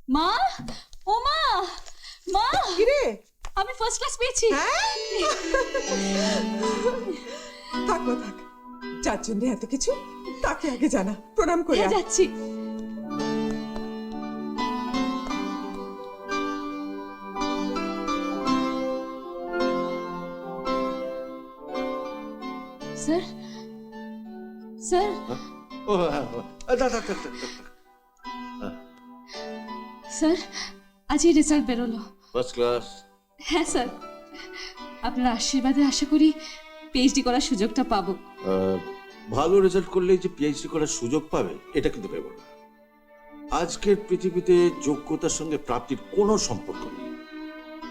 মা, ও মা, মা, কিরে আমি ফার্স্ট ক্লাস পেয়েছি। থাক না থাক, যার জন্য এত কিছু তাকে আগে জানা, প্রণাম করে হ্যাঁ, আয়। যাচ্ছি। স্যার, স্যার, ও স্যার, আজই রেজাল্ট বেরোলো। First class. হ্যাঁ স্যার, আপনার আশীর্বাদে আশা করি পিএইচডি করার সুযোগটা পাবো। ভালো রেজাল্ট করলে যে পিএইচডি করার সুযোগ পাবে এটা কিন্তু ভেবো না। আজকের পৃথিবীতে যোগ্যতার সঙ্গে প্রাপ্তির কোনো সম্পর্ক নেই,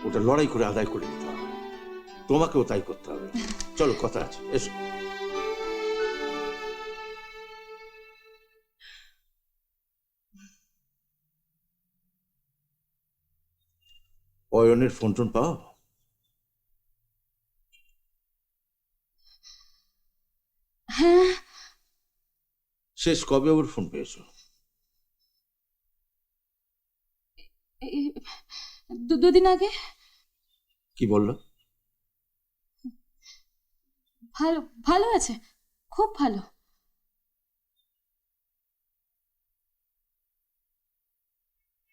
ওটা লড়াই করে আদায় করে নিতে হবে। তোমাকেও তাই করতে হবে। চলো, কথা আছে, এসো। অয়নের ফোন টোন পাও? হ্যাঁ, শেষ কবে ওর ফোন পেয়েছো? দুদিন আগে। কি বললো? ভালো, ভালো আছে, খুব ভালো।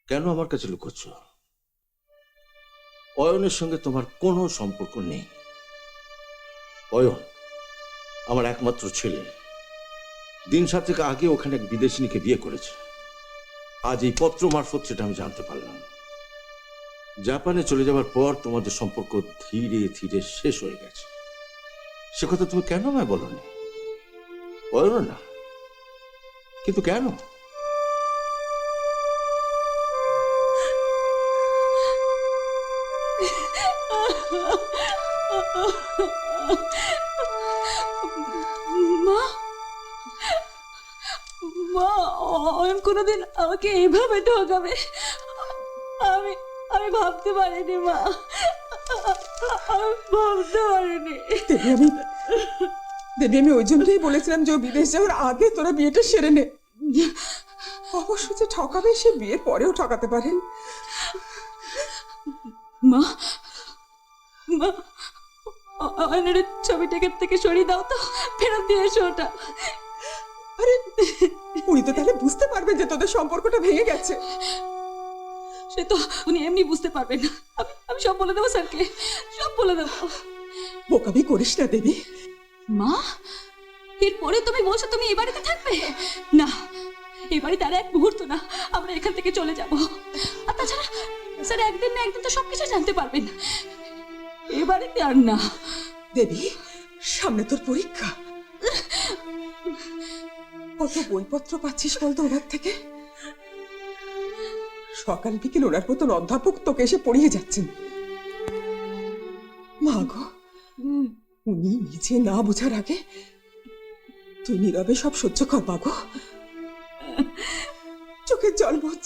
কেন আমার কাছে লুকোচ্ছ? অয়নের সঙ্গে তোমার কোনো সম্পর্ক নেই। অয়ন আমার একমাত্র ছেলে। দিন 7 থেকে আগে ওখানে এক বিদেশিনীকে বিয়ে করেছে। আজ এই পত্র মারফত সেটা আমি জানতে পারলাম। জাপানে চলে যাওয়ার পর তোমাদের সম্পর্ক ধীরে ধীরে শেষ হয়ে গেছে। সে কথা তুমি কেন আমায় বলনি? অয়ন না, কিন্তু কেন? মা, মা, অয়ন কোনোদিন আমাকে এইভাবে ঠকাবে আমি আমি ভাবতে পারিনি মা, আমি ভাবতে পারিনি। দেবী, আমি ওই জন্যই বলেছিলাম যে ও বিদেশ যাওয়ার আগে তোরা বিয়েটা সেরে নে। অবশ্য যে ঠকাবে সে বিয়ের পরেও ঠকাতে পারেন। মা, মা, অয়নের ছবিটাকে থেকে সরিয়ে দাও তো, ফেরত দিয়ে এসো ওটা। আরে উনি তো তাহলে বুঝতে পারবেন যে তোদের সম্পর্কটা ভেঙে গেছে। সে তো উনি এমনি বুঝতে পারবেন না। আমি সব বলে দেবো স্যারকে, সব বলে দেবো। বোকামি করিস না দেবী। মা, এরপরে তুমি বলছো তুমি এই বাড়িতে থাকবে না? এই বাড়িতে আর এক মুহূর্ত না, আমরা এখান থেকে চলে যাব। আর তাছাড়া স্যার একদিন না একদিন তো সবকিছু জানতে পারবেন। এই বাড়িতে আর না। দেবী, সামনে তোর পরীক্ষা। কত বইপত্র পাচ্ছিস বলতো ওনার থেকে? সকাল বিকেল ওনার মতন অধ্যাপক তোকে এসে পড়িয়ে যাচ্ছেন। মা গো, উনি নিজে না বোঝার আগে তুই নীরবে সব সহ্য কর মা গো। চোখের জল মোছ,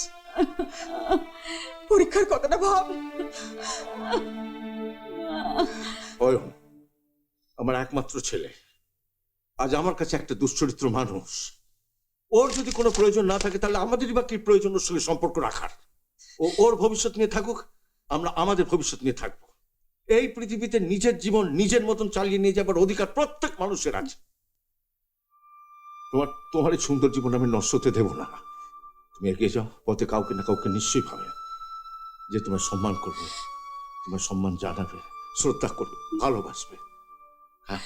পরীক্ষার কথাটা ভাব। অয়ন আমার একমাত্র ছেলে, আজ আমার কাছে একটা দুশ্চরিত্র মানুষ। ওর যদি কোনো প্রয়োজন না থাকে তাহলে আমাদেরই বা কি প্রয়োজন ওর সঙ্গে সম্পর্ক রাখার? ও ওর ভবিষ্যৎ নিয়ে থাকুক, আমরা আমাদের ভবিষ্যৎ নিয়ে থাকবো। এই পৃথিবীতে নিজের জীবন নিজের মতন চালিয়ে নিয়ে যাবার অধিকার প্রত্যেক মানুষের আছে। তোমার এই সুন্দর জীবন আমি নষ্ট হতে দেব না। তুমি এগিয়ে যাও, পথে কাউকে না কাউকে নিশ্চয়ই পাবে যে তোমার সম্মান করবে, তোমার সম্মান জানাবে, শ্রদ্ধা করবে, ভালোবাসবে। হ্যাঁ।